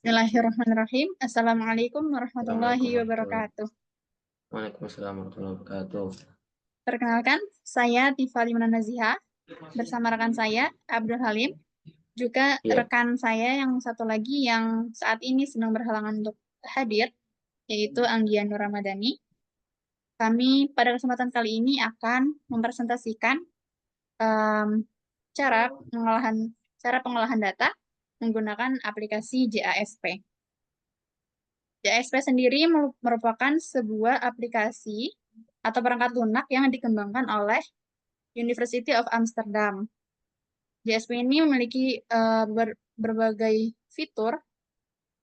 Bismillahirrahmanirrahim. Assalamualaikum warahmatullahi Assalamualaikum warahmatullahi wabarakatuh. wabarakatuh. Waalaikumsalam warahmatullahi wabarakatuh. Perkenalkan, saya Tifa Limana Naziha bersama rekan saya Abdul Halim, juga Iya, rekan saya yang satu lagi yang saat ini sedang berhalangan untuk hadir, yaitu Anggia Nur Ramadhani. Kami pada kesempatan kali ini akan mempresentasikan em, cara pengolahan data menggunakan aplikasi JASP. JSP sendiri merupakan sebuah aplikasi atau perangkat lunak yang dikembangkan oleh University of Amsterdam. JSP ini memiliki berbagai fitur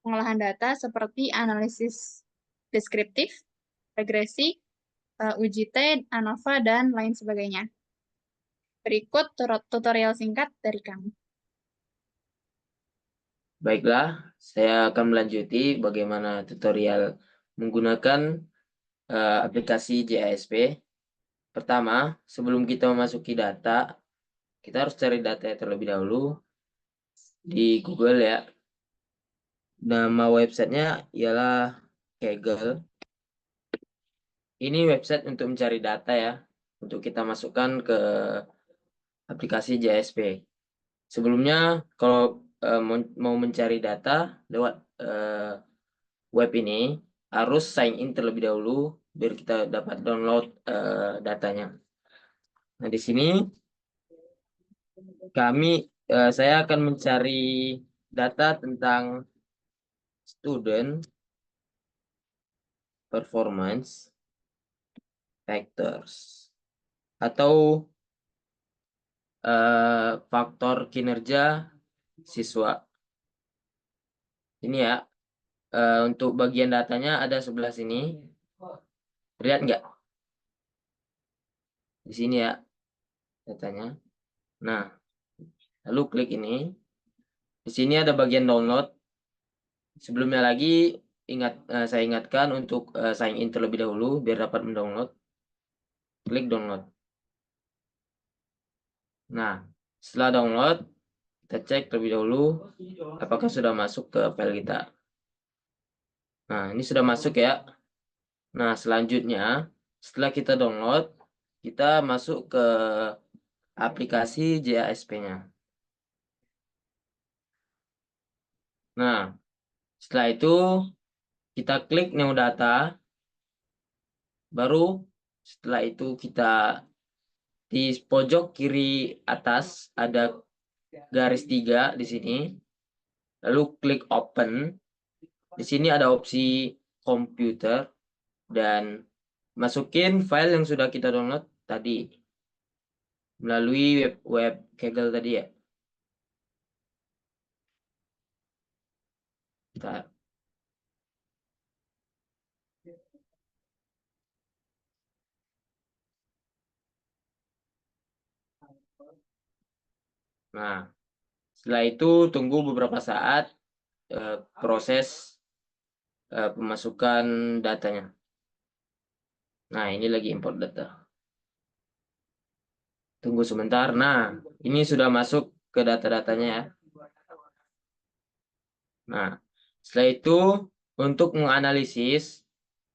pengolahan data seperti analisis deskriptif, regresi, uji T, ANOVA, dan lain sebagainya. Berikut tutorial singkat dari kami. baiklah. Saya akan melanjuti bagaimana tutorial menggunakan aplikasi JASP. Pertama, sebelum kita memasuki data, kita harus cari data terlebih dahulu di Google ya. Nama websitenya ialah Kaggle. Ini website untuk mencari data ya, untuk kita masukkan ke aplikasi JASP. Sebelumnya, kalau mau mencari data lewat web ini, harus sign in terlebih dahulu biar kita dapat download datanya. Nah, di sini saya akan mencari data tentang student performance factors atau faktor kinerja siswa. Ini ya, untuk bagian datanya ada sebelah sini. Lihat nggak? Di sini ya datanya. Nah, lalu klik ini. Di sini ada bagian download. Sebelumnya lagi saya ingatkan untuk sign in terlebih dahulu biar dapat mendownload. Klik download. Nah, setelah download, kita cek terlebih dahulu apakah sudah masuk ke file kita. Nah, ini sudah masuk ya. Nah, selanjutnya setelah kita download, kita masuk ke aplikasi JASP-nya. Nah, setelah itu kita klik new data. Baru setelah itu kita di pojok kiri atas ada garis 3 di sini. Lalu klik open. Di sini ada opsi komputer dan masukin file yang sudah kita download tadi melalui web Kaggle tadi ya. Bentar. Nah, setelah itu tunggu beberapa saat proses pemasukan datanya. Nah, ini lagi import data. Tunggu sebentar. Nah, ini sudah masuk ke data-datanya ya. Nah, setelah itu untuk menganalisis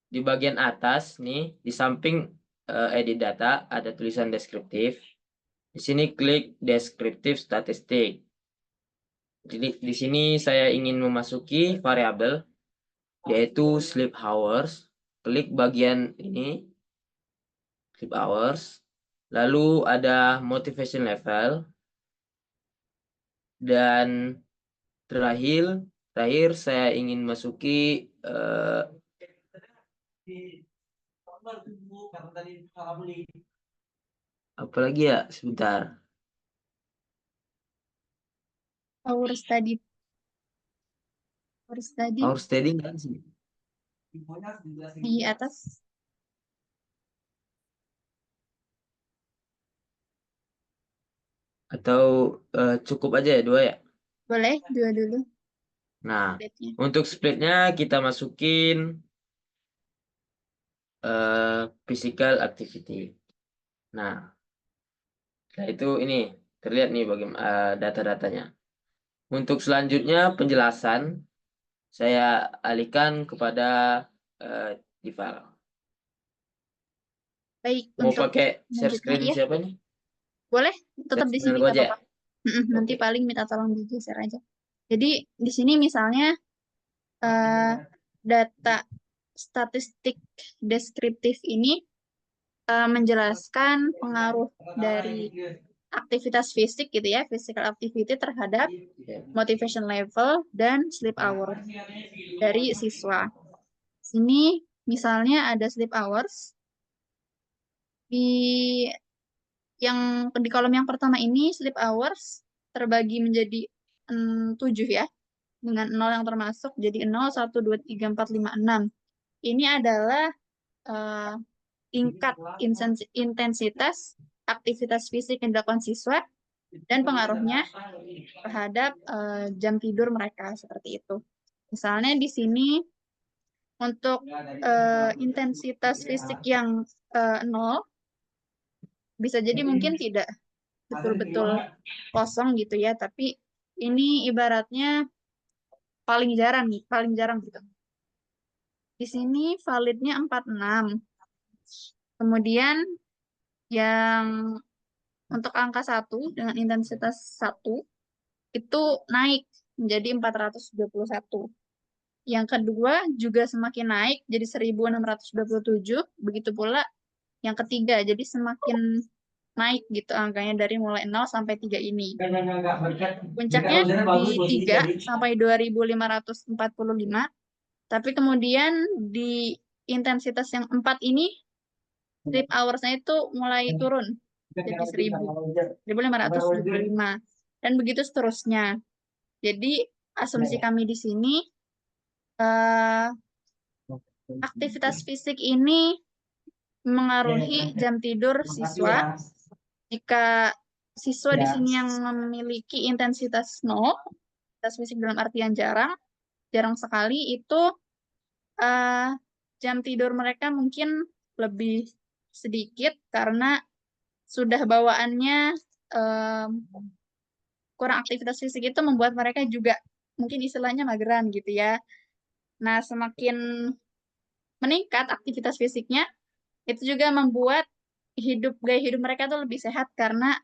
di bagian atas nih di samping edit data ada tulisan deskriptif. Di sini klik deskriptif statistik. Jadi di sini saya ingin memasuki variabel yaitu sleep hours. Klik bagian ini sleep hours. Lalu ada motivation level dan terakhir saya ingin masuki apalagi ya sebentar. Our study, our study Our steady kan sih? di atas. Atau cukup aja ya 2 ya? Boleh, dua dulu. Nah, Update-nya. untuk splitnya kita masukin physical activity. Nah, setelah itu ini terlihat nih bagaimana data-datanya. Untuk selanjutnya penjelasan. saya alihkan kepada Diva. Baik, Mau untuk pakai share selanjutnya screen ya, siapa nih? boleh tetap di Share sini screen nggak aja ya? apa-apa. Nanti Oke. paling minta tolong digeser aja. Jadi di sini misalnya data statistik deskriptif ini menjelaskan pengaruh dari aktivitas fisik gitu ya, physical activity terhadap Ya. motivation level dan sleep hour dari siswa. Sini misalnya ada sleep hours di di kolom yang pertama ini sleep hours terbagi menjadi 7 ya, dengan 0 yang termasuk jadi 0, 1, 2, 3, 4, 5, 6. Ini adalah eh, tingkat intensitas aktivitas fisik yang dilakukan siswa dan pengaruhnya terhadap jam tidur mereka seperti itu. Misalnya di sini untuk intensitas fisik yang 0 bisa jadi mungkin tidak betul-betul kosong gitu ya, tapi ini ibaratnya paling jarang gitu. Di sini validnya 46. Kemudian yang untuk angka 1 dengan intensitas 1 itu naik menjadi 421. Yang kedua juga semakin naik jadi 1627. Begitu pula yang ketiga, jadi semakin naik gitu angkanya dari mulai 0 sampai 3 ini. Puncaknya di 3 sampai 2545, tapi kemudian di intensitas yang 4 ini sleep hours-nya itu mulai turun jadi 1575 dan begitu seterusnya. Jadi asumsi kami di sini eh, aktivitas fisik ini mengaruhi jam tidur siswa. Jika siswa di sini yang memiliki intensitas 0, intensitas fisik dalam artian jarang, jarang sekali, itu eh, jam tidur mereka mungkin lebih sedikit karena sudah bawaannya em, kurang aktivitas fisik itu membuat mereka juga mungkin istilahnya mageran gitu ya. Nah, semakin meningkat aktivitas fisiknya, itu juga membuat gaya hidup mereka tuh lebih sehat karena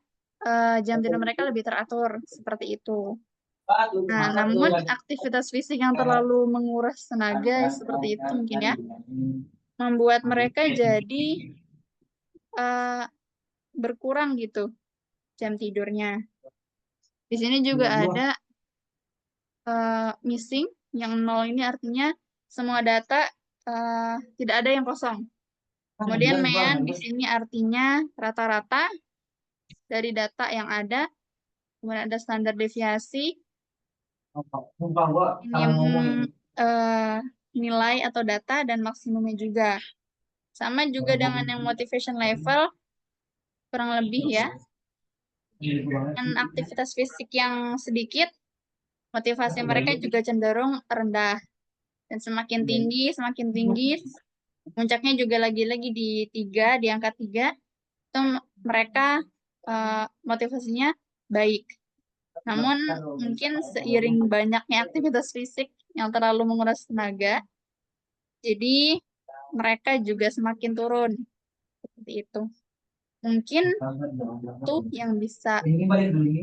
jam tidur mereka lebih teratur seperti itu. Nah, namun aktivitas fisik yang terlalu menguras tenaga seperti itu mungkin ya, membuat mereka jadi eh, berkurang gitu jam tidurnya. Di sini juga ada missing, yang 0 ini artinya semua data tidak ada yang kosong. Kemudian mean di sini artinya rata-rata dari data yang ada. Kemudian ada standar deviasi, minimum nilai atau data, dan maksimumnya juga. Sama juga dengan yang motivation level, kurang lebih ya. Dan aktivitas fisik yang sedikit, motivasi mereka juga cenderung rendah. Dan semakin tinggi, puncaknya juga lagi-lagi di 3, di angka 3, itu mereka motivasinya baik. Namun mungkin seiring banyaknya aktivitas fisik yang terlalu menguras tenaga, jadi mereka juga semakin turun. Seperti itu. Mungkin itu yang bisa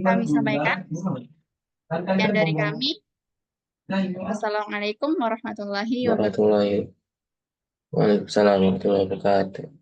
kami sampaikan. Sekian dari kami. Wassalamualaikum warahmatullahi wabarakatuh. Waalaikumsalam warahmatullahi wabarakatuh.